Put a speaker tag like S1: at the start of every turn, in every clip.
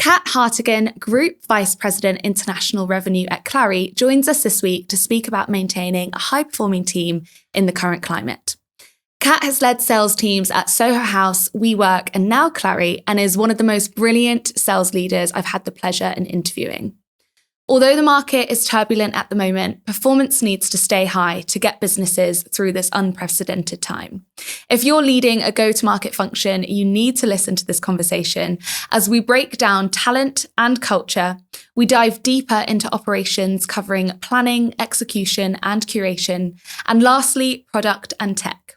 S1: Kat Hartigan, Group Vice President International Revenue at Clari, joins us this week to speak about maintaining a high-performing team in the current climate. Kat has led sales teams at Soho House, WeWork, and now Clari, and is one of the most brilliant sales leaders I've had the pleasure in interviewing. Although the market is turbulent at the moment, performance needs to stay high to get businesses through this unprecedented time. If you're leading a go-to-market function, you need to listen to this conversation as we break down talent and culture. We dive deeper into operations covering planning, execution, and curation, and lastly, product and tech.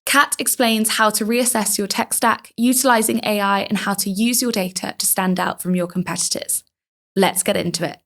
S1: Kat explains how to reassess your tech stack, utilizing AI, and how to use your data to stand out from your competitors. Let's get into it.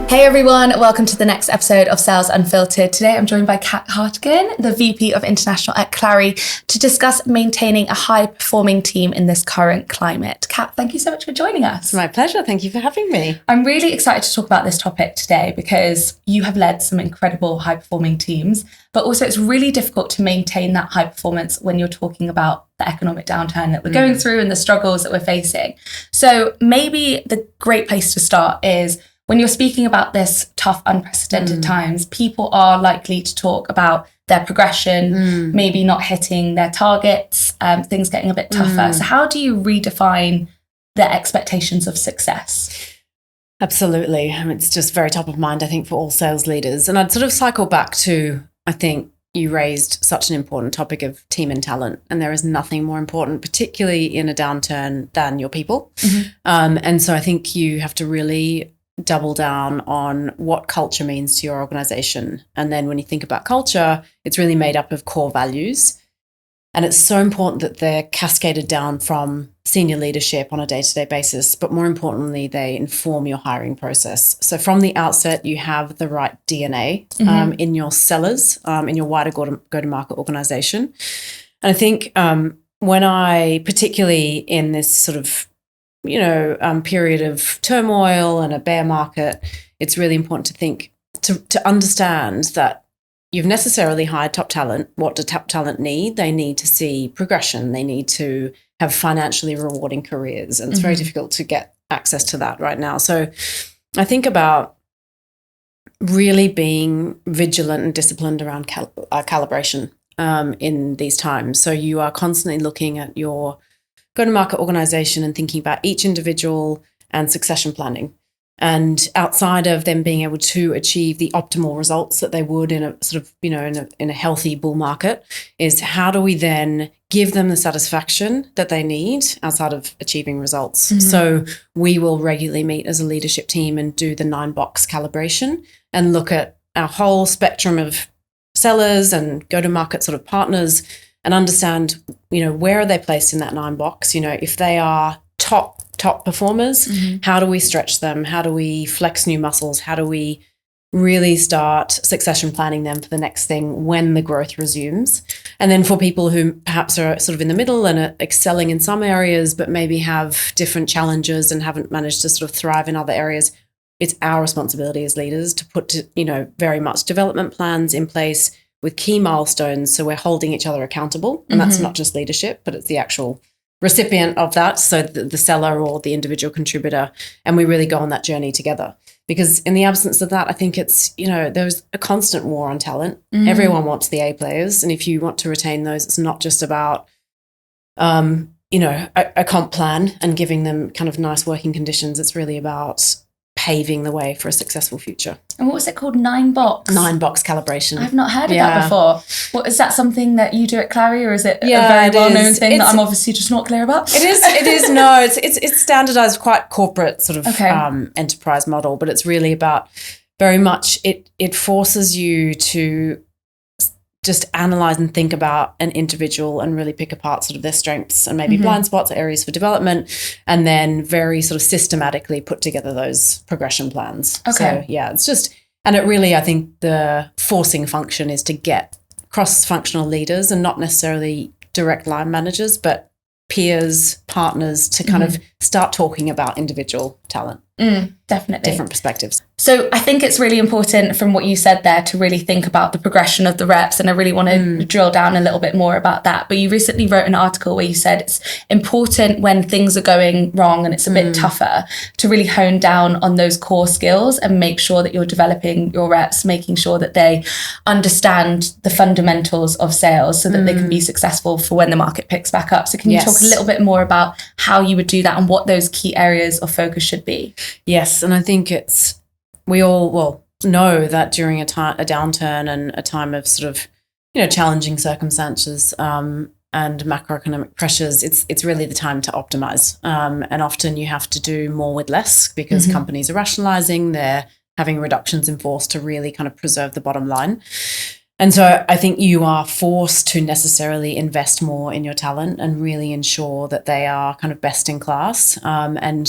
S1: Hey everyone, welcome to the next episode of Sales Unfiltered. Today I'm joined by Kat Hartigan, the VP of International at Clari, to discuss maintaining a high-performing team in this current climate. Kat, thank you so much for joining us.
S2: It's my pleasure. Thank you for having me.
S1: I'm really excited to talk about this topic today because you have led some incredible high-performing teams, but also it's really difficult to maintain that high performance when you're talking about the economic downturn that we're going through and the struggles that we're facing. So maybe the great place to start is when you're speaking about this tough, unprecedented times, people are likely to talk about their progression, maybe not hitting their targets, things getting a bit tougher. So how do you redefine their expectations of success?
S2: Absolutely. It's just very top of mind, I think, for all sales leaders. And I'd sort of cycle back to, I think you raised such an important topic of team and talent. And there is nothing more important, particularly in a downturn, than your people. And so I think you have to really double down on what culture means to your organization. And then when you think about culture, it's really made up of core values. And it's so important that they're cascaded down from senior leadership on a day-to-day basis, but more importantly, they inform your hiring process. So from the outset, you have the right DNA in your sellers, in your wider go-to-market organization. And I think when I, particularly in this sort of period of turmoil and a bear market, it's really important to think, to understand that you've necessarily hired top talent. What do top talent need? They need to see progression. They need to have financially rewarding careers. And it's very difficult to get access to that right now. So I think about really being vigilant and disciplined around calibration in these times. So you are constantly looking at your go-to-market organization and thinking about each individual and succession planning. And outside of them being able to achieve the optimal results that they would in a sort of, in a healthy bull market, is how do we then give them the satisfaction that they need outside of achieving results? So we will regularly meet as a leadership team and do the 9-box calibration and look at our whole spectrum of sellers and go-to-market sort of partners and understand, where are they placed in that 9-box? If they are top performers, how do we stretch them? How do we flex new muscles? How do we really start succession planning them for the next thing when the growth resumes? And then for people who perhaps are sort of in the middle and are excelling in some areas, but maybe have different challenges and haven't managed to sort of thrive in other areas, it's our responsibility as leaders to put, very much development plans in place with key milestones, so we're holding each other accountable. And that's not just leadership, but it's the actual recipient of that, so the seller or the individual contributor, and we really go on that journey together. Because in the absence of that, I think it's, there's a constant war on talent. Everyone wants the A players, and if you want to retain those, it's not just about, a comp plan and giving them kind of nice working conditions. It's really about paving the way for a successful future.
S1: And what was it called? 9-box?
S2: 9-box calibration.
S1: I've not heard of that before. What, is that something that you do at Clari, or is it a very well-known thing that I'm obviously just not clear about?
S2: It is. No, it's standardized, quite corporate sort of enterprise model, but it's really about very much, it forces you to just analyze and think about an individual and really pick apart sort of their strengths and maybe blind spots, areas for development, and then very sort of systematically put together those progression plans. So it's just, and it really, I think the forcing function is to get cross-functional leaders and not necessarily direct line managers, but peers, partners, to kind of start talking about individual talent.
S1: Definitely.
S2: Different perspectives.
S1: So I think it's really important from what you said there to really think about the progression of the reps. And I really want to drill down a little bit more about that. But you recently wrote an article where you said it's important when things are going wrong and it's a bit tougher to really hone down on those core skills and make sure that you're developing your reps, making sure that they understand the fundamentals of sales so that they can be successful for when the market picks back up. So can you talk a little bit more about how you would do that and what those key areas of focus should be?
S2: Yes, and I think we all know that during a downturn and a time of sort of, challenging circumstances and macroeconomic pressures, it's really the time to optimize. And often you have to do more with less because companies are rationalizing, they're having reductions in force to really kind of preserve the bottom line. And so I think you are forced to necessarily invest more in your talent and really ensure that they are kind of best in class. And,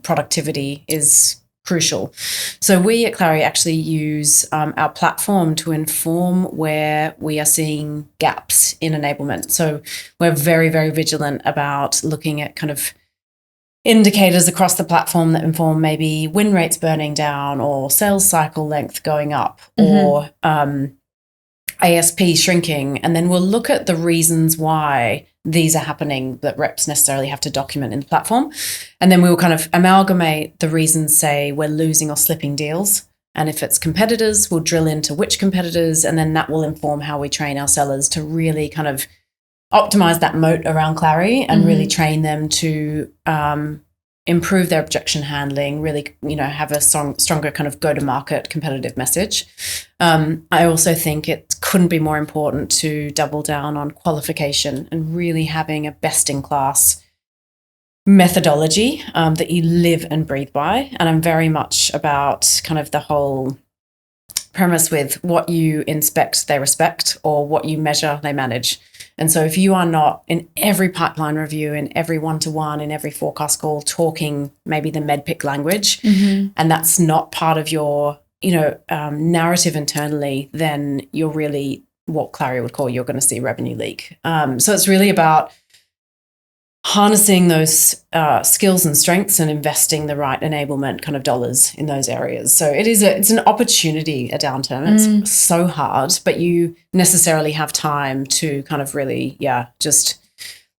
S2: productivity is crucial. So we at Clari actually use our platform to inform where we are seeing gaps in enablement. So we're very, very vigilant about looking at kind of indicators across the platform that inform maybe win rates burning down or sales cycle length going up or ASP shrinking, and then we'll look at the reasons why these are happening that reps necessarily have to document in the platform. And then we will kind of amalgamate the reasons, say we're losing or slipping deals. And if it's competitors, we'll drill into which competitors, and then that will inform how we train our sellers to really kind of optimize that moat around Clari and really train them to improve their objection handling, really, have a stronger kind of go-to-market competitive message. I also think it couldn't be more important to double down on qualification and really having a best-in-class methodology that you live and breathe by. And I'm very much about kind of the whole premise with what you inspect, they respect, or what you measure, they manage. And so if you are not in every pipeline review, in every one-to-one, in every forecast call, talking maybe the MEDDPICC language, and that's not part of your, narrative internally, then you're really what Clari would call, you're going to see revenue leak. So it's really about harnessing those skills and strengths and investing the right enablement kind of dollars in those areas. So it's an opportunity, a downturn. It's so hard, but you necessarily have time to kind of really, just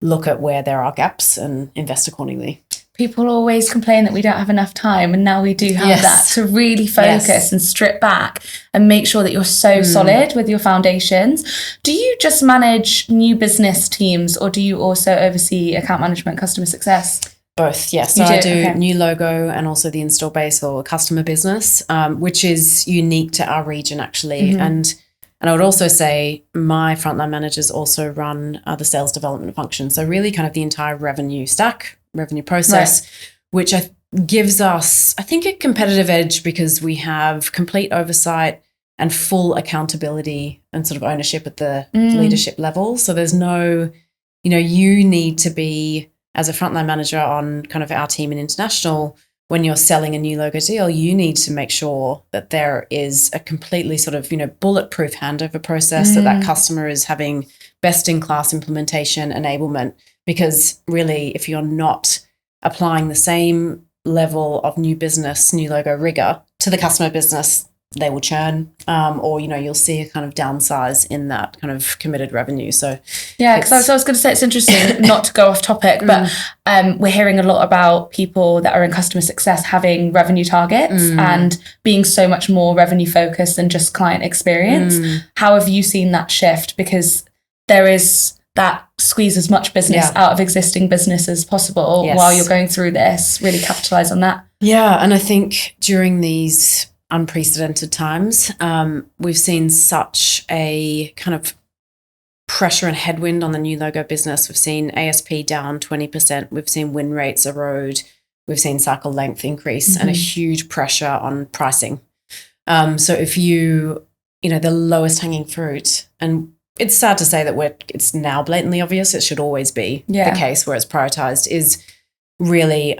S2: look at where there are gaps and invest accordingly.
S1: People always complain that we don't have enough time, and now we do have that to really focus and strip back and make sure that you're so solid with your foundations. Do you just manage new business teams, or do you also oversee account management, customer success?
S2: Both, yes. So I do new logo and also the install base or customer business, which is unique to our region actually. And I would also say my frontline managers also run the sales development function. So really kind of the entire revenue stack, revenue process, which gives us, I think, a competitive edge because we have complete oversight and full accountability and sort of ownership at the leadership level. So there's no, you need to be, as a frontline manager on kind of our team in international, when you're selling a new logo deal, you need to make sure that there is a completely sort of, bulletproof handover process, that customer is having best-in-class implementation enablement. Because really, if you're not applying the same level of new business, new logo rigor to the customer business, they will churn or, you'll see a kind of downsize in that kind of committed revenue. So
S1: because I was going to say it's interesting, not to go off topic, but we're hearing a lot about people that are in customer success having revenue targets and being so much more revenue focused than just client experience. How have you seen that shift? Because there is that squeeze as much business out of existing business as possible while you're going through this, really capitalize on that.
S2: Yeah, and I think during these unprecedented times, we've seen such a kind of pressure and headwind on the new logo business. We've seen ASP down 20%. We've seen win rates erode. We've seen cycle length increase and a huge pressure on pricing. So if the lowest hanging fruit, and it's sad to say that it's now blatantly obvious, it should always be the case where it's prioritized, is really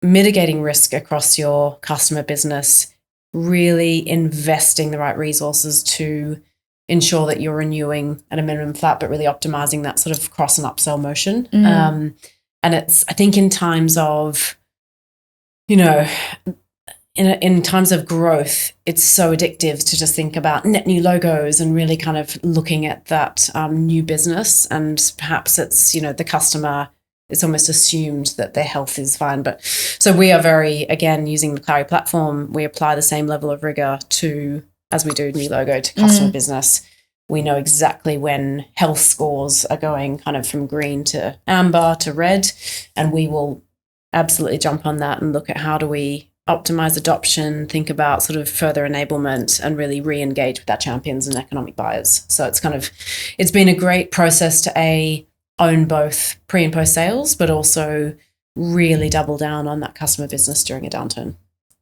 S2: mitigating risk across your customer business, really investing the right resources to ensure that you're renewing at a minimum flat, but really optimizing that sort of cross and upsell motion. And it's, I think, in times of in times of growth, it's so addictive to just think about net new logos and really kind of looking at that new business. And perhaps it's, the customer, it's almost assumed that their health is fine. But so we are very, again, using the Clari platform, we apply the same level of rigor as we do new logo to customer business. We know exactly when health scores are going kind of from green to amber to red, and we will absolutely jump on that and look at how do we optimize adoption, think about sort of further enablement, and really re-engage with our champions and economic buyers. So it's been a great process to own both pre and post sales, but also really double down on that customer business during a downturn.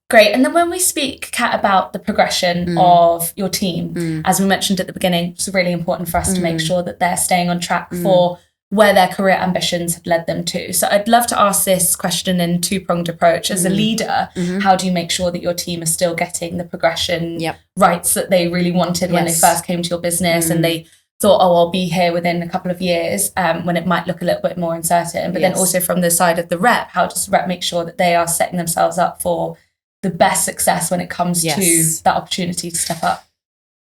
S1: Great. And then when we speak, Kat, about the progression of your team, as we mentioned at the beginning, it's really important for us to make sure that they're staying on track for where their career ambitions have led them to. So I'd love to ask this question in a two-pronged approach. As a leader, how do you make sure that your team is still getting the progression rights that they really wanted when they first came to your business and they thought, I'll be here within a couple of years, when it might look a little bit more uncertain. But then also from the side of the rep, how does the rep make sure that they are setting themselves up for the best success when it comes to that opportunity to step up?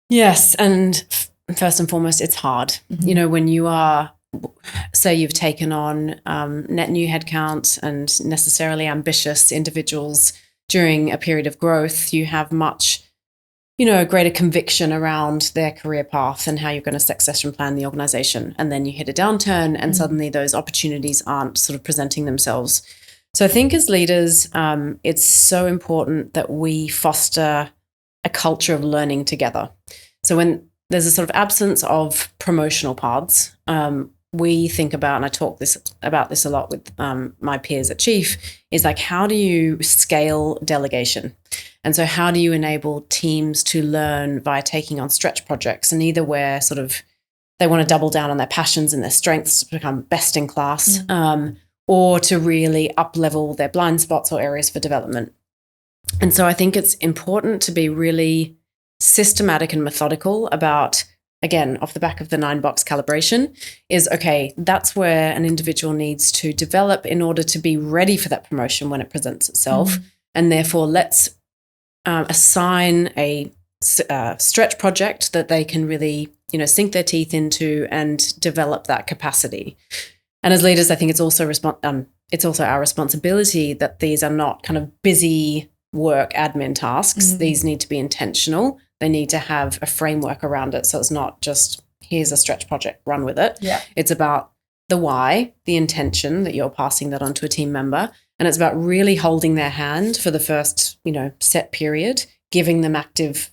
S2: Yes. And first and foremost, it's hard. When you are, say you've taken on net new headcount and necessarily ambitious individuals during a period of growth, you have much, greater conviction around their career path and how you're going to succession plan the organization. And then you hit a downturn and suddenly those opportunities aren't sort of presenting themselves. So I think as leaders, it's so important that we foster a culture of learning together. So when there's a sort of absence of promotional paths, we think about, and I talk about this a lot with my peers at Chief, is like, how do you scale delegation? And so how do you enable teams to learn by taking on stretch projects, and either where sort of they want to double down on their passions and their strengths to become best in class, or to really up-level their blind spots or areas for development. And so I think it's important to be really systematic and methodical about, again, off the back of the 9-box calibration, is, okay, that's where an individual needs to develop in order to be ready for that promotion when it presents itself. And therefore, let's assign a stretch project that they can really, sink their teeth into and develop that capacity. And as leaders, I think it's also our responsibility that these are not kind of busy work admin tasks. These need to be intentional. They need to have a framework around it. So it's not just, here's a stretch project, run with it. Yeah. It's about the why, the intention that you're passing that on to a team member. And it's about really holding their hand for the first, set period, giving them active,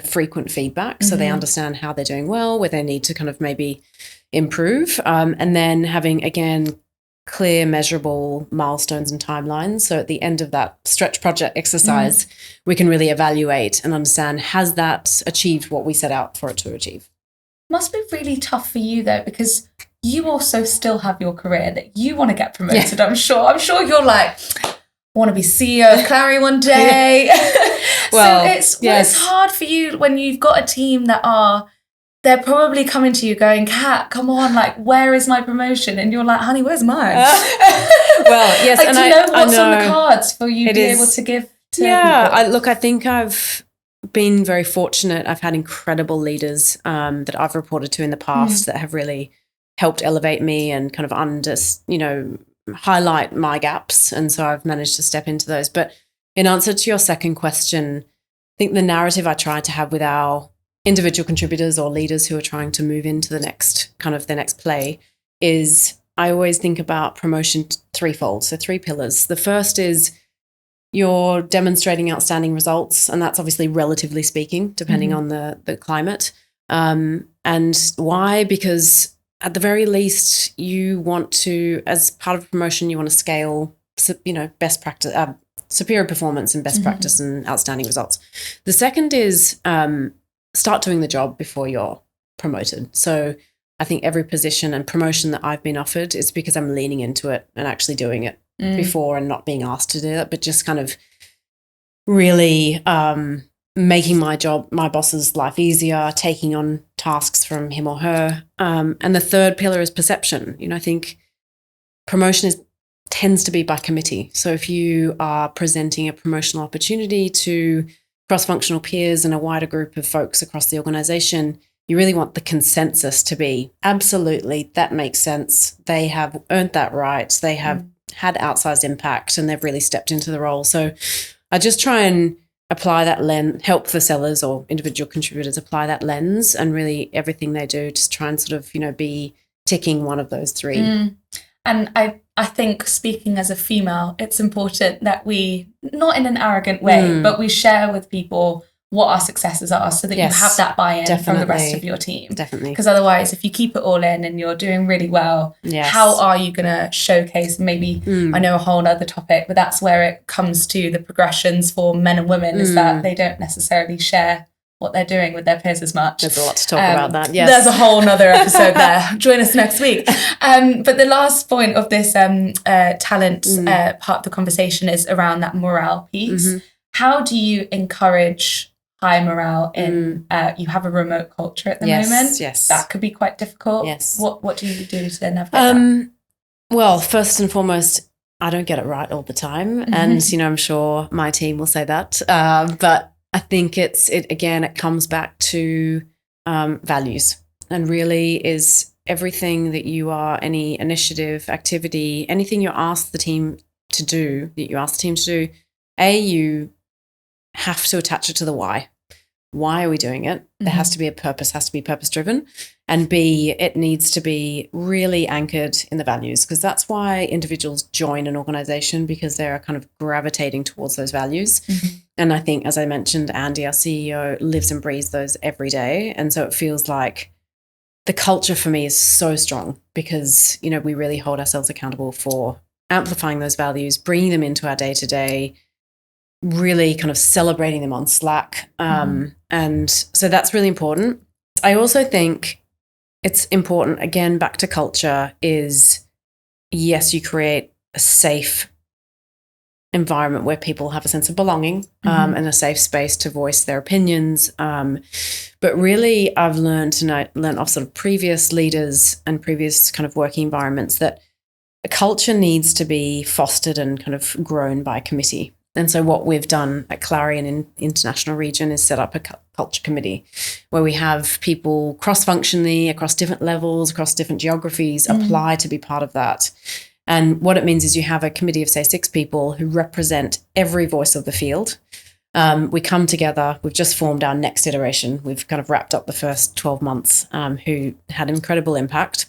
S2: frequent feedback so they understand how they're doing well, where they need to kind of maybe improve. And then having, again, clear, measurable milestones and timelines. So at the end of that stretch project exercise, we can really evaluate and understand, has that achieved what we set out for it to achieve?
S1: Must be really tough for you though, because you also still have your career that you want to get promoted. I'm sure you're like, I want to be CEO of Clari one day. So it's hard for you when you've got a team they're probably coming to you going, Kat, come on, like, where is my promotion? And you're like, honey, where's mine?
S2: Well, yes.
S1: Like,
S2: and
S1: do you know what's on the cards for you to be able to give to people?
S2: I think I've been very fortunate. I've had incredible leaders that I've reported to in the past that have really helped elevate me and kind of highlight my gaps. And so I've managed to step into those. But in answer to your second question, I think the narrative I try to have with our individual contributors or leaders who are trying to move into the next play is, I always think about promotion threefold. So 3 pillars. The first is you're demonstrating outstanding results, and that's obviously relatively speaking, depending on the climate. And why? Because at the very least, you want to, as part of promotion, you want to scale, best practice, superior performance and best practice and outstanding results. The second is start doing the job before you're promoted. So I think every position and promotion that I've been offered is because I'm leaning into it and actually doing it before and not being asked to do it, but just kind of really making my boss's life easier, taking on tasks from him or her. And the third pillar is perception. I think promotion is tends to be by committee. So if you are presenting a promotional opportunity to cross-functional peers and a wider group of folks across the organization, you really want the consensus to be, absolutely, that makes sense. They have earned that right. They have had outsized impact and they've really stepped into the role. So I just try and apply that lens, help the sellers or individual contributors apply that lens, and really everything they do just try and sort of, be ticking one of those three.
S1: And I think, speaking as a female, it's important that we, not in an arrogant way, but we share with people what our successes are, so that you have that buy-in from the rest of your team.
S2: Definitely.
S1: Because otherwise, if you keep it all in and you're doing really well, how are you going to showcase? Maybe I know a whole other topic, but that's where it comes to the progressions for men and women, is that they don't necessarily share what they're doing with their peers as much.
S2: There's a lot to talk about that. Yes.
S1: There's a whole nother episode there. Join us next week. But the last point of this talent part of the conversation is around that morale piece. How do you encourage high morale in, you have a remote culture at the moment?
S2: Yes.
S1: That could be quite difficult.
S2: Yes.
S1: What do you do to navigate that?
S2: Well, first and foremost, I don't get it right all the time. And, I'm sure my team will say that. But I think it comes back to values, and really is everything that you are, any initiative, activity, anything you ask the team to do, you have to attach it to the why. Why are we doing it? There has to be a purpose, has to be purpose-driven. And B, it needs to be really anchored in the values, because that's why individuals join an organization, because they're kind of gravitating towards those values. And I think, as I mentioned, Andy, our CEO, lives and breathes those every day. And so it feels like the culture for me is so strong, because, we really hold ourselves accountable for amplifying those values, bringing them into our day-to-day, really kind of celebrating them on Slack. And so that's really important. I also think it's important, again, back to culture, is yes, you create a safe environment where people have a sense of belonging and a safe space to voice their opinions. But really, I've learned off sort of previous leaders and previous kind of working environments that a culture needs to be fostered and kind of grown by committee. And so what we've done at Clari and in international region is set up a culture committee where we have people cross-functionally across different levels, across different geographies, apply to be part of that. And what it means is you have a committee of, say, 6 people who represent every voice of the field. We come together. We've just formed our next iteration. We've kind of wrapped up the first 12 months, who had incredible impact.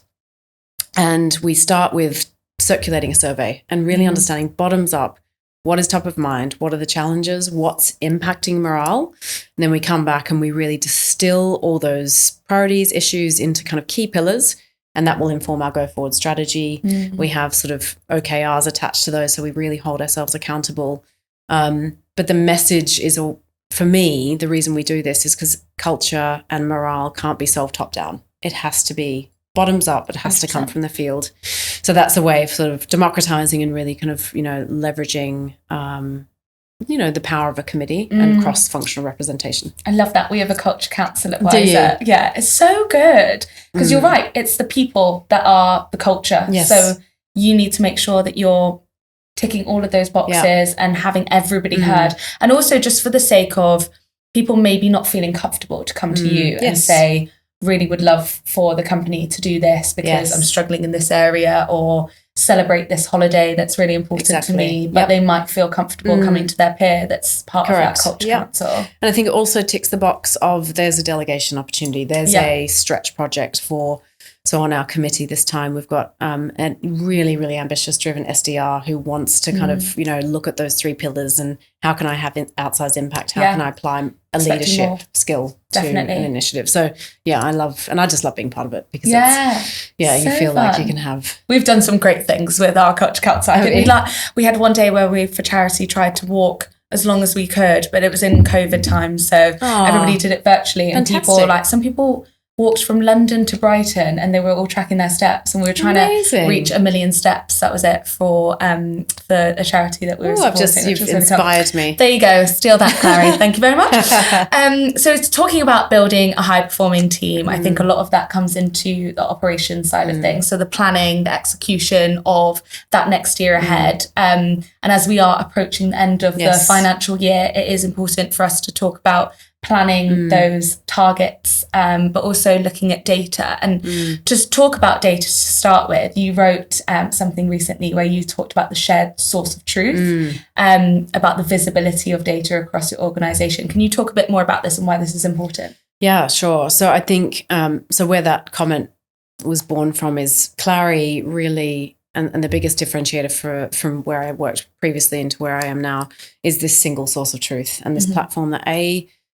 S2: And we start with circulating a survey and really understanding bottoms up, what is top of mind? What are the challenges? What's impacting morale? And then we come back and we really distill all those priorities, issues into kind of key pillars, and that will inform our go-forward strategy. We have sort of OKRs attached to those, so we really hold ourselves accountable. But the message is, for me, the reason we do this is because culture and morale can't be solved top-down. It has to be bottoms up. It has to come from the field. So that's a way of sort of democratizing and really kind of, leveraging, the power of a committee and cross-functional representation.
S1: I love that. We have a culture council at Wiser. Yeah, it's so good. Because you're right. It's the people that are the culture.
S2: Yes.
S1: So you need to make sure that you're ticking all of those boxes and having everybody heard. And also just for the sake of people maybe not feeling comfortable to come to you and say, really would love for the company to do this because I'm struggling in this area, or celebrate this holiday that's really important to me, but they might feel comfortable coming to their peer that's part of that culture council.
S2: And I think it also ticks the box of there's a delegation opportunity. There's a stretch project so on our committee this time, we've got a really, really ambitious driven SDR who wants to kind of, look at those 3 pillars and how can I have outsized impact? How can I apply a leadership skill to an initiative? So I just love being part of it because you feel like you can have.
S1: We've done some great things with our culture council. I think we had one day where we, for charity, tried to walk as long as we could, but it was in COVID times. So everybody did it virtually, and some people walked from London to Brighton, and they were all tracking their steps, and we were trying to reach 1 million steps. That was it for a charity that we were supporting.
S2: You've inspired me.
S1: There you go. Steal that, Clari. Thank you very much. So it's talking about building a high-performing team. I think a lot of that comes into the operations side of things. So the planning, the execution of that next year ahead. And as we are approaching the end of the financial year, it is important for us to talk about planning those targets, but also looking at data. And just talk about data to start with. You wrote something recently where you talked about the shared source of truth, about the visibility of data across your organisation. Can you talk a bit more about this and why this is important?
S2: Yeah, sure. So I think, where that comment was born from is Clari really, and the biggest differentiator from where I worked previously into where I am now, is this single source of truth and this platform that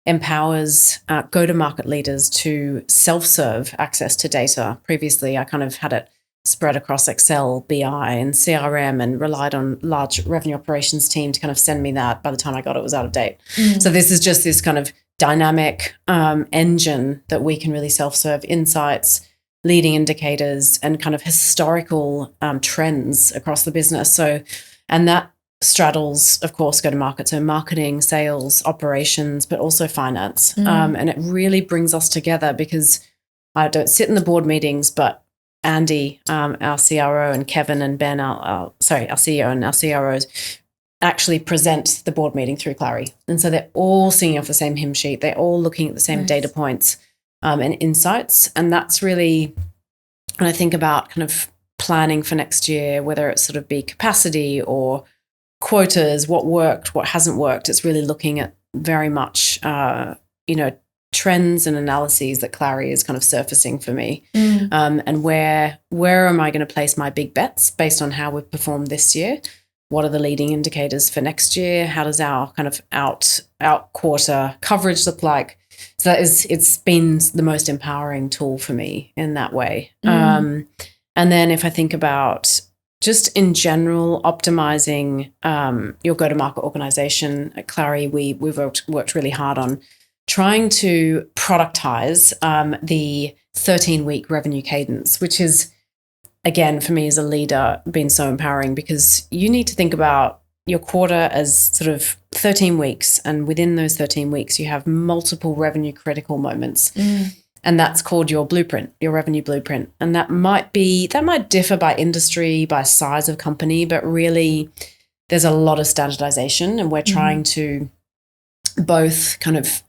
S2: empowers go-to-market leaders to self-serve access to data. Previously, I kind of had it spread across Excel, BI, and CRM, and relied on large revenue operations team to kind of send me that. By the time I got it, it was out of date. So this is just this kind of dynamic engine that we can really self-serve insights, leading indicators, and kind of historical trends across the business. So, and that straddles, of course, go-to-market, so marketing, sales, operations, but also finance. And it really brings us together because I don't sit in the board meetings, but Andy, our CRO, and Kevin and Ben, our CEO and our CROs, actually present the board meeting through Clari. And so they're all singing off the same hymn sheet. They're all looking at the same data points and insights. And that's really, when I think about kind of planning for next year, whether it's sort of be capacity or quotas, what worked, what hasn't worked, it's really looking at very much, trends and analyses that Clari is kind of surfacing for me. And where am I going to place my big bets based on how we've performed this year? What are the leading indicators for next year? How does our kind of out quarter coverage look like? So it's been the most empowering tool for me in that way. And then if I think about just in general, optimizing your go-to-market organization at Clari, we've worked really hard on trying to productize the 13-week revenue cadence, which is, again, for me as a leader, been so empowering because you need to think about your quarter as sort of 13 weeks. And within those 13 weeks, you have multiple revenue critical moments. And that's called your blueprint, your revenue blueprint. And that might differ by industry, by size of company, but really there's a lot of standardization, and we're trying to both kind of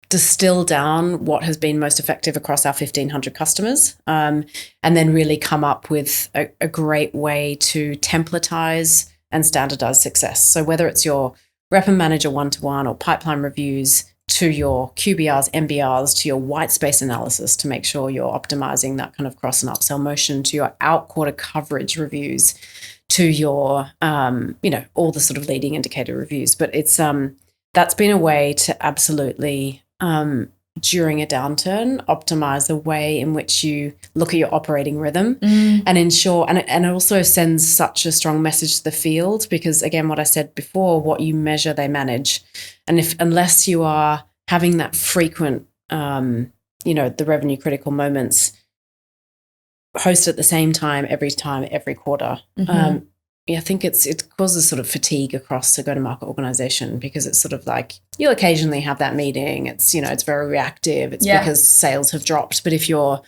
S2: distill down what has been most effective across our 1,500 customers, and then really come up with a great way to templatize and standardize success. So whether it's your rep and manager one-to-one or pipeline reviews, to your QBRs, MBRs, to your white space analysis to make sure you're optimizing that kind of cross and upsell motion, to your out-quarter coverage reviews, to your, all the sort of leading indicator reviews. But it's that's been a way to absolutely, during a downturn, optimize the way in which you look at your operating rhythm and ensure, and it also sends such a strong message to the field because, again, what I said before, what you measure, they manage. And unless you are having that frequent, the revenue critical moments hosted at the same time, every quarter, I think it causes sort of fatigue across a go-to-market organization because it's sort of like you'll occasionally have that meeting. It's, it's very reactive. It's because sales have dropped. But if you're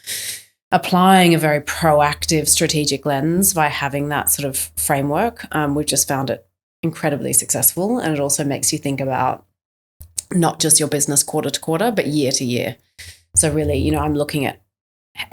S2: applying a very proactive strategic lens by having that sort of framework, we've just found it incredibly successful. And it also makes you think about not just your business quarter to quarter, but year to year. So really, I'm looking at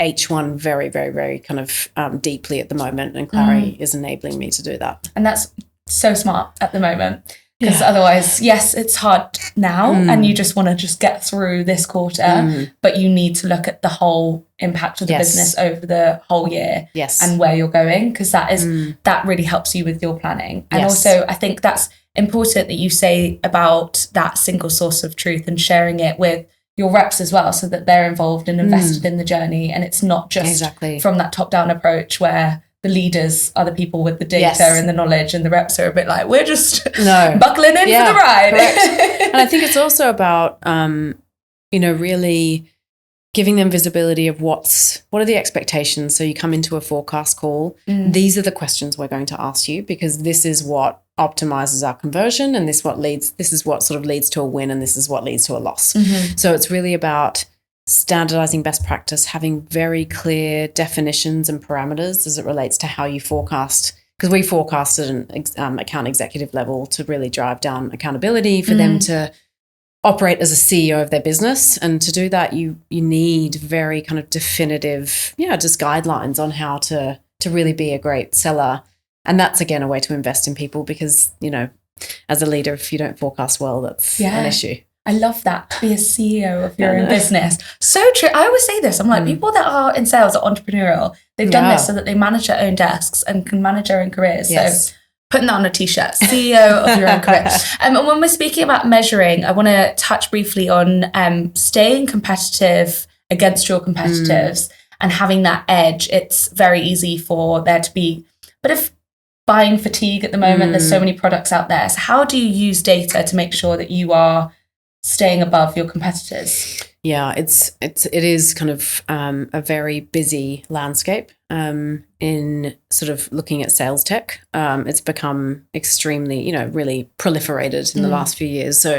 S2: H1 very, very, very kind of deeply at the moment, and Clari is enabling me to do that.
S1: And that's so smart at the moment because otherwise, yes, it's hard now and you just want to just get through this quarter, but you need to look at the whole impact of the business over the whole year and where you're going because that really helps you with your planning. And also, I think that's important that you say about that single source of truth and sharing it with your reps as well so that they're involved and invested in the journey, and it's not just from that top-down approach where the leaders are the people with the data and the knowledge and the reps are a bit like, we're just buckling in for the ride.
S2: And I think it's also about, really giving them visibility of what are the expectations. So you come into a forecast call. These are the questions we're going to ask you, because this is what optimizes our conversion, and this is what sort of leads to a win, and this is what leads to a loss. So it's really about standardizing best practice, having very clear definitions and parameters as it relates to how you forecast, because we forecast at an account executive level to really drive down accountability for them to operate as a CEO of their business. And to do that, you need very kind of definitive, just guidelines on how to really be a great seller. And that's, again, a way to invest in people, because, as a leader, if you don't forecast well, that's an issue.
S1: I love that, to be a CEO of your own business. So true. I always say this. I'm like, people that are in sales are entrepreneurial. They've done this so that they manage their own desks and can manage their own careers.
S2: Yes.
S1: So putting that on a t-shirt, CEO of your own career. And when we're speaking about measuring, I want to touch briefly on staying competitive against your competitors and having that edge. It's very easy for there to be a bit of buying fatigue at the moment. There's so many products out there. So how do you use data to make sure that you are staying above your competitors?
S2: Yeah, it is kind of a very busy landscape in sort of looking at sales tech. It's become extremely, really proliferated in the last few years. So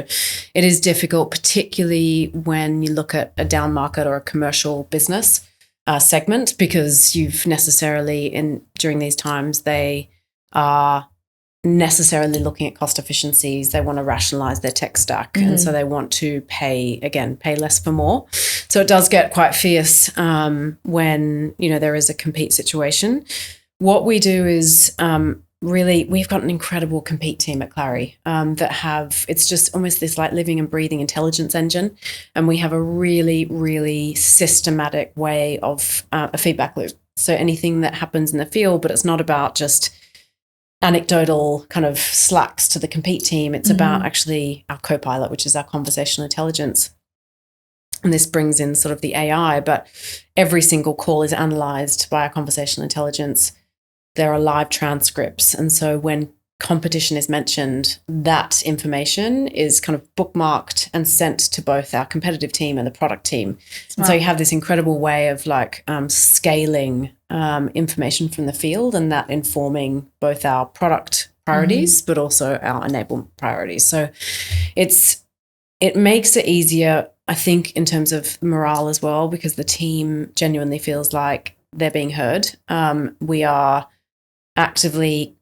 S2: it is difficult, particularly when you look at a down market or a commercial business segment, because you've necessarily during these times, they are necessarily looking at cost efficiencies. They want to rationalize their tech stack. And so they want to pay less for more. So it does get quite fierce when, there is a compete situation. What we do is really, we've got an incredible compete team at Clari it's just almost this like living and breathing intelligence engine. And we have a really, really systematic way of a feedback loop. So anything that happens in the field, but it's not about just anecdotal kind of slacks to the compete team. It's about actually our co-pilot, which is our conversational intelligence. And this brings in sort of the AI, but every single call is analyzed by our conversational intelligence. There are live transcripts. And so when competition is mentioned, that information is kind of bookmarked and sent to both our competitive team and the product team. And so you have this incredible way of scaling information from the field, and that informing both our product priorities, but also our enablement priorities. So it makes it easier, I think, in terms of morale as well, because the team genuinely feels like they're being heard. We are actively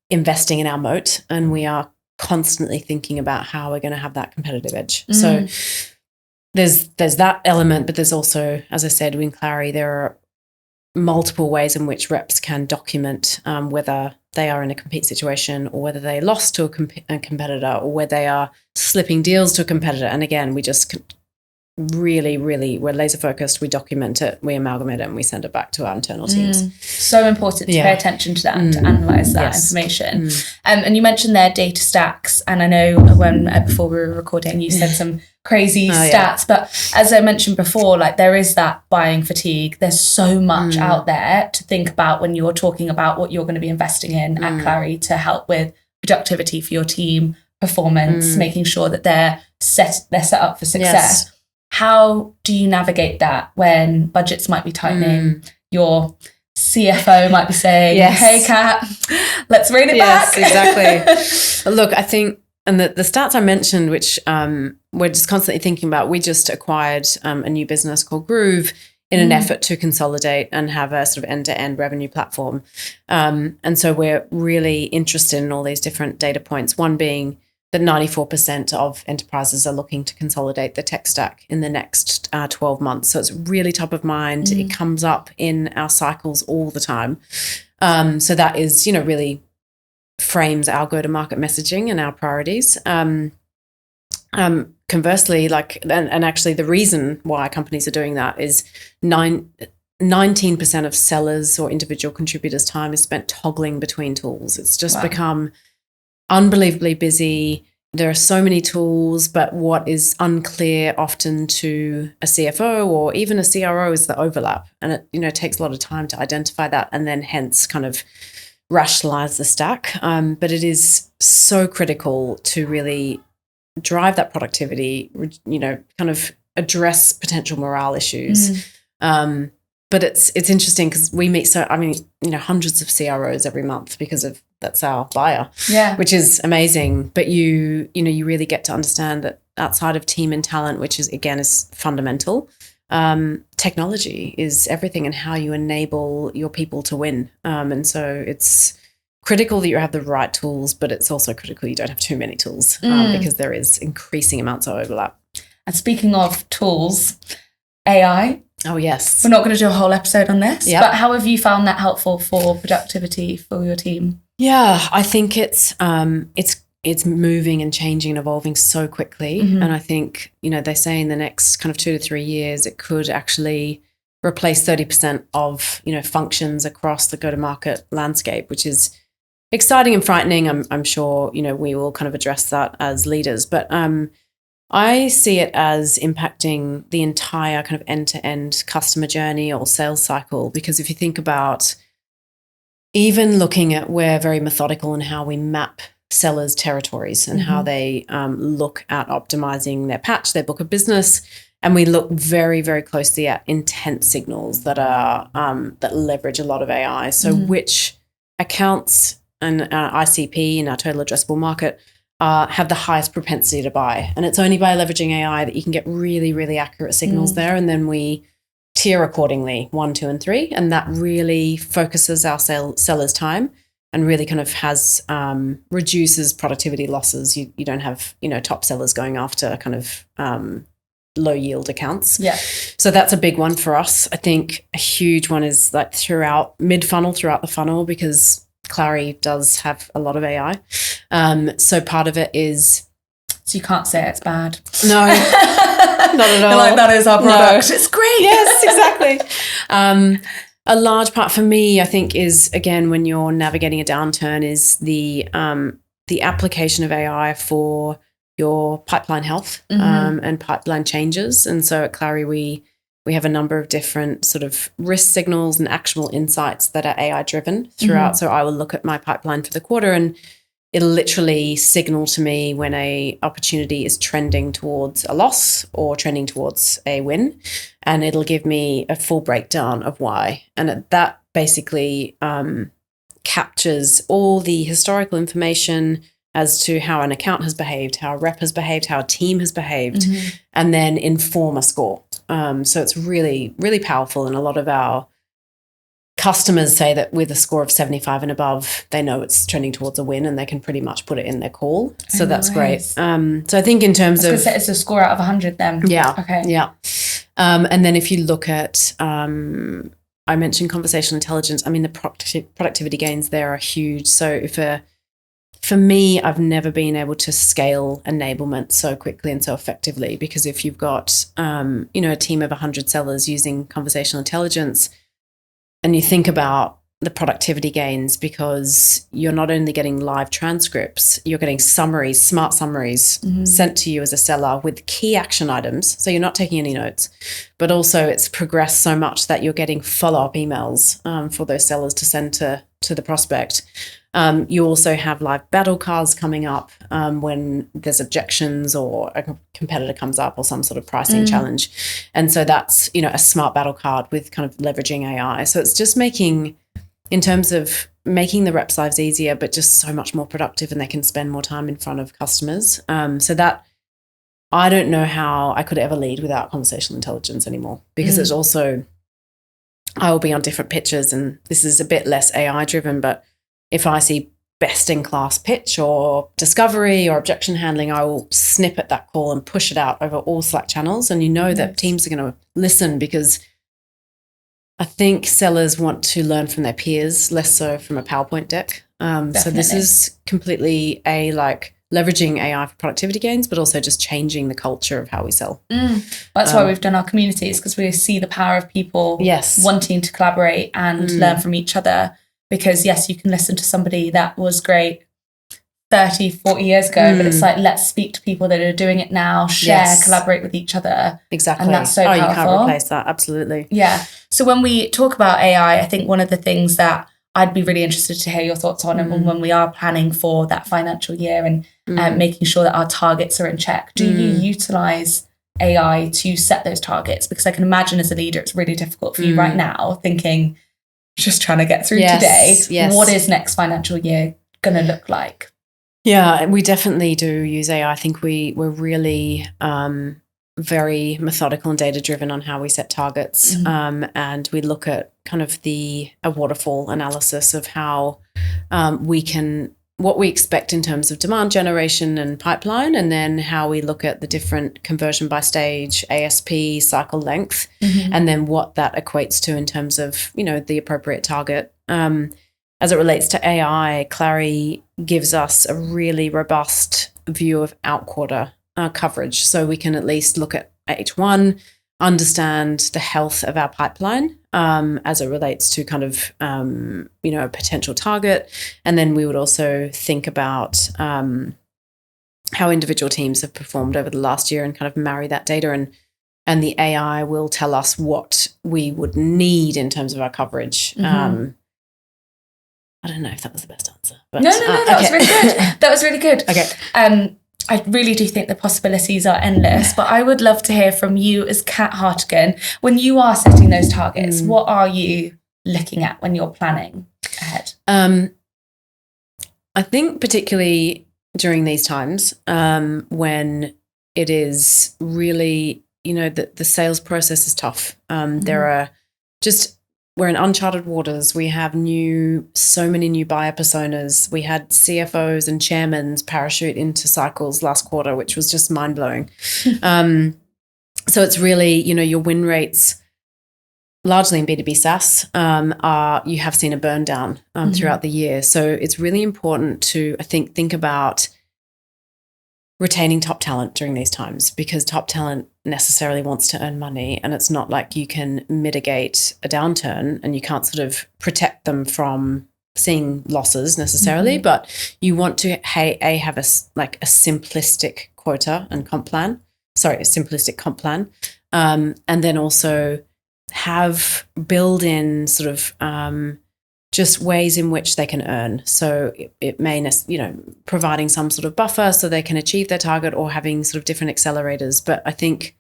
S2: investing in our moat, and we are constantly thinking about how we're going to have that competitive edge. So there's that element, but there's also, as I said, in Clari, there are multiple ways in which reps can document whether they are in a compete situation, or whether they lost to a competitor, or where they are slipping deals to a competitor. And again, we just really, really, we're laser focused. We document it, we amalgamate it, and we send it back to our internal teams.
S1: So important to pay attention to that and to analyze that information. And you mentioned their data stacks, and I know when before we were recording, you said some crazy stats. But as I mentioned before, there is that buying fatigue. There's so much out there to think about when you're talking about what you're going to be investing in at Clari to help with productivity for your team, performance, making sure that they're set up for success. Yes. How do you navigate that when budgets might be tightening? Your CFO might be saying, hey, Kat, let's rein it back.
S2: Yes, exactly. Look, I think, and the stats I mentioned, which we're just constantly thinking about, we just acquired a new business called Groove in an effort to consolidate and have a sort of end-to-end revenue platform. And so we're really interested in all these different data points, one being that 94% of enterprises are looking to consolidate the tech stack in the next 12 months. So it's really top of mind. It comes up in our cycles all the time. So that is, really frames our go-to-market messaging and our priorities. Conversely, and actually the reason why companies are doing that is 19% of sellers or individual contributors' time is spent toggling between tools. It's just become unbelievably busy. There are so many tools, but what is unclear often to a CFO or even a CRO is the overlap. And it takes a lot of time to identify that and then hence kind of rationalize the stack. But it is so critical to really drive that productivity, kind of address potential morale issues. But it's interesting because we meet hundreds of CROs every month because that's our buyer, which is amazing. But you really get to understand that outside of team and talent, which is fundamental, technology is everything and how you enable your people to win. And so it's critical that you have the right tools, but it's also critical you don't have too many tools because there is increasing amounts of overlap.
S1: And speaking of tools, AI.
S2: Oh, yes.
S1: We're not going to do a whole episode on this, but how have you found that helpful for productivity for your team?
S2: Yeah, I think it's moving and changing and evolving so quickly. And I think, they say in the next kind of 2 to 3 years, it could actually replace 30% of, functions across the go-to-market landscape, which is exciting and frightening. I'm sure, we will kind of address that as leaders, but I see it as impacting the entire kind of end-to-end customer journey or sales cycle, because if you think about even looking at, we're very methodical in how we map sellers' territories and how they look at optimizing their patch, their book of business, and we look very, very closely at intent signals that are that leverage a lot of AI. So which accounts and ICP in our total addressable market have the highest propensity to buy. And it's only by leveraging AI that you can get really, really accurate signals there. And then we tier accordingly, 1, 2, and 3. And that really focuses our sellers' time and really kind of has reduces productivity losses. You don't have, top sellers going after kind of low yield accounts. Yeah. So that's a big one for us. I think a huge one is like throughout the funnel, because Clari does have a lot of AI. So part of it is...
S1: So you can't say it's bad.
S2: No, not at all.
S1: Like, that is our product. No. It's great.
S2: Yes, exactly. A large part for me, I think, is, again, when you're navigating a downturn, is the application of AI for your pipeline health and pipeline changes. And so at Clari, we have a number of different sort of risk signals and actionable insights that are AI driven throughout. So I will look at my pipeline for the quarter and it'll literally signal to me when a opportunity is trending towards a loss or trending towards a win. And it'll give me a full breakdown of why. And that basically captures all the historical information as to how an account has behaved, how a rep has behaved, how a team has behaved, and then inform a score. So it's really, really powerful. And a lot of our customers say that with a score of 75 and above, they know it's trending towards a win and they can pretty much put it in their call. So that's great. So I think in terms of...
S1: it's a score out of 100 then.
S2: Yeah.
S1: Okay.
S2: Yeah. And then if you look at, I mentioned conversational intelligence. I mean, the productivity gains there are huge. So for me, I've never been able to scale enablement so quickly and so effectively, because if you've got, a team of 100 sellers using conversational intelligence, and you think about the productivity gains, because you're not only getting live transcripts, you're getting summaries, smart summaries sent to you as a seller with key action items. So you're not taking any notes, but also it's progressed so much that you're getting follow-up emails for those sellers to send to the prospect. You also have live battle cards coming up when there's objections or a competitor comes up or some sort of pricing challenge. And so that's, a smart battle card with kind of leveraging AI. So it's just in terms of making the reps' lives easier, but just so much more productive, and they can spend more time in front of customers. So that, I don't know how I could ever lead without conversational intelligence anymore, because it's also, I will be on different pitches, and this is a bit less AI driven, but if I see best in class pitch or discovery or objection handling, I will snip at that call and push it out over all Slack channels. And that teams are going to listen, because I think sellers want to learn from their peers, less so from a PowerPoint deck. So this is completely leveraging AI for productivity gains, but also just changing the culture of how we sell.
S1: That's why we've done our communities, because we see the power of people wanting to collaborate and learn from each other. Because yes, you can listen to somebody that was great 30, 40 years ago, but it's like, let's speak to people that are doing it now, share, collaborate with each other.
S2: Exactly.
S1: And that's so powerful.
S2: You can't replace that. Absolutely.
S1: Yeah. So when we talk about AI, I think one of the things that I'd be really interested to hear your thoughts on, and when we are planning for that financial year and making sure that our targets are in check, do you utilize AI to set those targets? Because I can imagine as a leader, it's really difficult for you right now, thinking, just trying to get through today.
S2: Yes.
S1: What is next financial year going to look like?
S2: Yeah, we definitely do use AI. I think we're really very methodical and data-driven on how we set targets. And we look at kind of a waterfall analysis of how what we expect in terms of demand generation and pipeline, and then how we look at the different conversion by stage, ASP, cycle length, and then what that equates to in terms of, the appropriate target. As it relates to AI, Clari gives us a really robust view of out-quarter coverage. So we can at least look at H1, understand the health of our pipeline as it relates to kind of, a potential target. And then we would also think about how individual teams have performed over the last year and kind of marry that data. And the AI will tell us what we would need in terms of our coverage. I don't know if that was the best answer. But,
S1: no, that was really good. That was really good.
S2: Okay.
S1: I really do think the possibilities are endless, but I would love to hear from you as Kat Hartigan. When you are setting those targets, what are you looking at when you're planning ahead?
S2: I think particularly during these times when it is really, the sales process is tough. We're in uncharted waters. We have so many new buyer personas. We had CFOs and chairmen parachute into cycles last quarter, which was just mind-blowing. So it's really, your win rates, largely in B2B SaaS, you have seen a burn down throughout the year. So it's really important to, I think about retaining top talent during these times, because top talent necessarily wants to earn money, and it's not like you can mitigate a downturn and you can't sort of protect them from seeing losses necessarily, but you want to have a simplistic quota and comp plan. Sorry, a simplistic comp plan, and then also build in sort of just ways in which they can earn. So it may, providing some sort of buffer so they can achieve their target, or having sort of different accelerators. But I think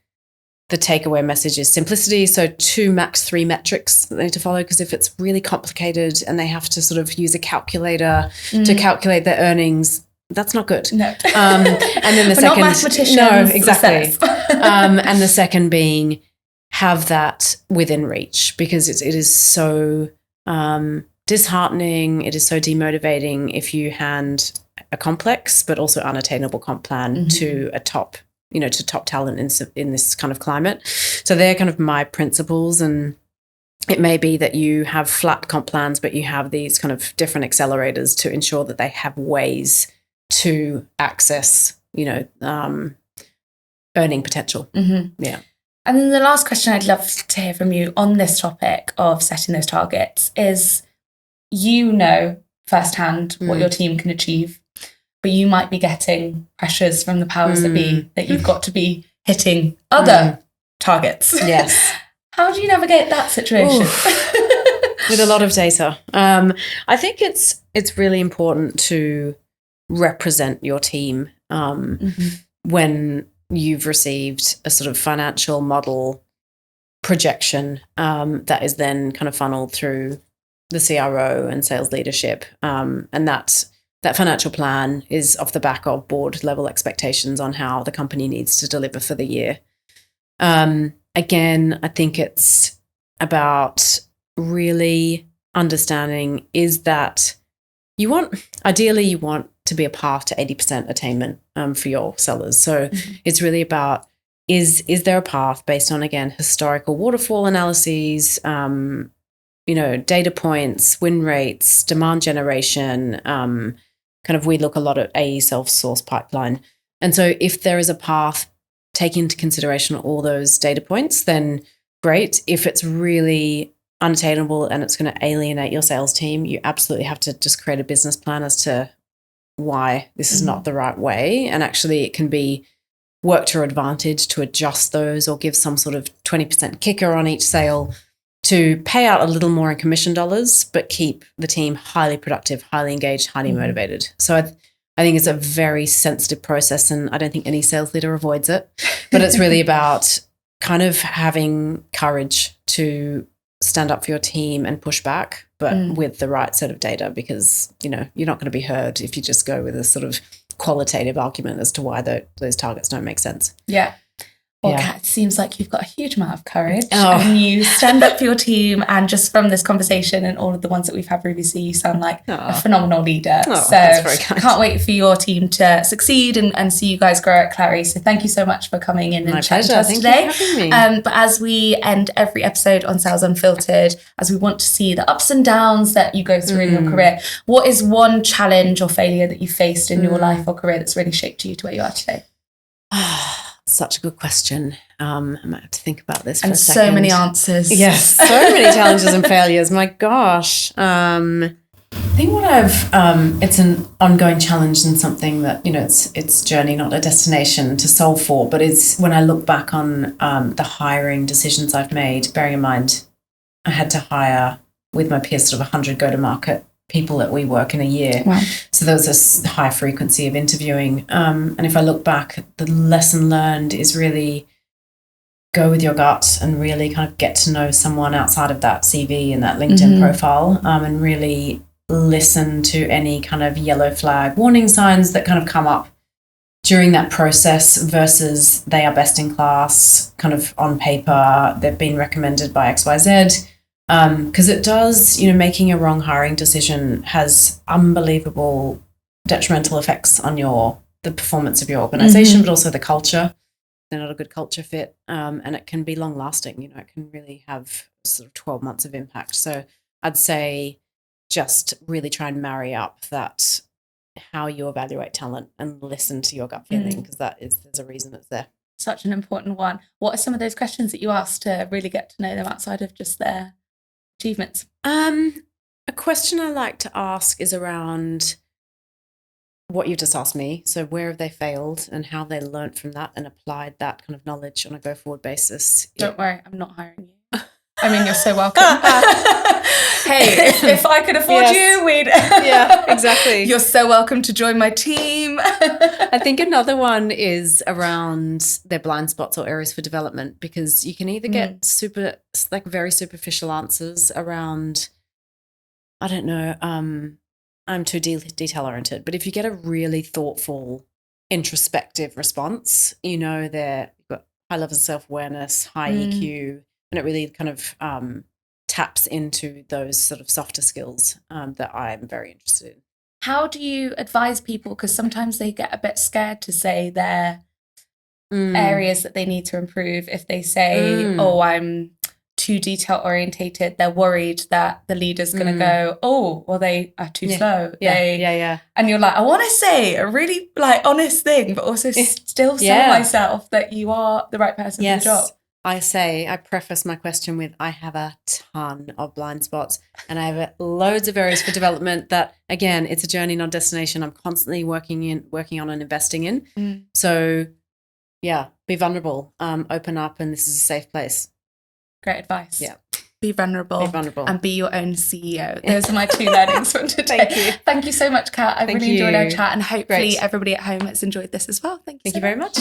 S2: the takeaway message is simplicity. So 2, max 3 metrics that they need to follow, because if it's really complicated and they have to sort of use a calculator to calculate their earnings, that's not good.
S1: No.
S2: And then the
S1: We're
S2: second,
S1: not mathematicians.
S2: No, exactly. And the second being, have that within reach, because it is so disheartening. It is so demotivating if you hand a complex but also unattainable comp plan to a top talent in this kind of climate. So they're kind of my principles, and it may be that you have flat comp plans, but you have these kind of different accelerators to ensure that they have ways to access, earning potential. Yeah.
S1: And then the last question I'd love to hear from you on this topic of setting those targets is, firsthand what your team can achieve, but you might be getting pressures from the powers that be that you've got to be hitting other targets.
S2: Yes.
S1: How do you navigate that situation?
S2: With a lot of data. I think it's really important to represent your team when you've received a sort of financial model projection that is then kind of funneled through the CRO and sales leadership. And that financial plan is off the back of board level expectations on how the company needs to deliver for the year. Again, I think it's about really understanding is that ideally you want to be a path to 80% attainment for your sellers. So it's really about, is there a path based on, again, historical waterfall analyses, data points, win rates, demand generation, we look a lot at AE self-source pipeline. And so if there is a path taking into consideration all those data points, then great. If it's really unattainable and it's going to alienate your sales team, you absolutely have to just create a business plan as to why this is not the right way. And actually it can be work to your advantage to adjust those, or give some sort of 20% kicker on each sale to pay out a little more in commission dollars, but keep the team highly productive, highly engaged, highly motivated. So I think it's a very sensitive process, and I don't think any sales leader avoids it. But it's really about kind of having courage to stand up for your team and push back, but with the right set of data, because, you're not going to be heard if you just go with a sort of qualitative argument as to why those targets don't make sense.
S1: Yeah. Well, Kat, it seems like you've got a huge amount of courage and you stand up for your team, and just from this conversation and all of the ones that we've had previously, you sound like a phenomenal leader. So
S2: that's very kind.
S1: Can't wait for your team to succeed and see you guys grow at Clari. So thank you so much for coming in and chatting to us today.
S2: Thank you for having me.
S1: But as we end every episode on Sales Unfiltered, as we want to see the ups and downs that you go through in your career, what is one challenge or failure that you faced in your life or career that's really shaped you to where you are today?
S2: Such a good question. I might have to think about this for a second.
S1: And so many answers.
S2: Yes, so many challenges and failures. My gosh. I think what it's an ongoing challenge and something that, it's journey, not a destination to solve for. But it's when I look back on the hiring decisions I've made, bearing in mind I had to hire with my peers sort of 100 go-to-market people at WeWork in a year.
S1: Wow.
S2: So there was a high frequency of interviewing. And if I look back, the lesson learned is really go with your gut and really kind of get to know someone outside of that CV and that LinkedIn profile, and really listen to any kind of yellow flag warning signs that kind of come up during that process versus they are best in class, kind of on paper, they've been recommended by XYZ. Because it does, making a wrong hiring decision has unbelievable detrimental effects on the performance of your organization, but also the culture. They're not a good culture fit, and it can be long lasting. It can really have sort of 12 months of impact. So I'd say just really try and marry up that how you evaluate talent and listen to your gut feeling, because there's a reason it's there.
S1: Such an important one. What are some of those questions that you ask to really get to know them outside of just their achievements?
S2: A question I like to ask is around what you just asked me. So where have they failed and how they learnt from that and applied that kind of knowledge on a go-forward basis.
S1: Don't worry, I'm not hiring you. I mean, you're so welcome. Hey, if I could afford you, we'd...
S2: Yeah, exactly.
S1: You're so welcome to join my team.
S2: I think another one is around their blind spots or areas for development, because you can either get very superficial answers around, I don't know, I'm too detail oriented, but if you get a really thoughtful, introspective response, you've got high levels of self-awareness, high EQ, and it really kind of taps into those sort of softer skills that I'm very interested in.
S1: How do you advise people? Because sometimes they get a bit scared to say their areas that they need to improve. If they say, I'm too detail orientated, they're worried that the leader's going to go, they are too slow.
S2: Yeah.
S1: And you're like, I want to say a really honest thing, but also still sell myself that you are the right person for the job.
S2: I preface my question with, I have a ton of blind spots and I have loads of areas for development that, again, it's a journey, not a destination. I'm constantly working on and investing in. So be vulnerable, open up, and this is a safe place.
S1: Great advice.
S2: Yeah.
S1: Be vulnerable. And be your own CEO. Those are my two learnings from today.
S2: Thank you.
S1: Thank you so much, Kat. I really enjoyed our chat, and hopefully everybody at home has enjoyed this as well. Thank you
S2: very much.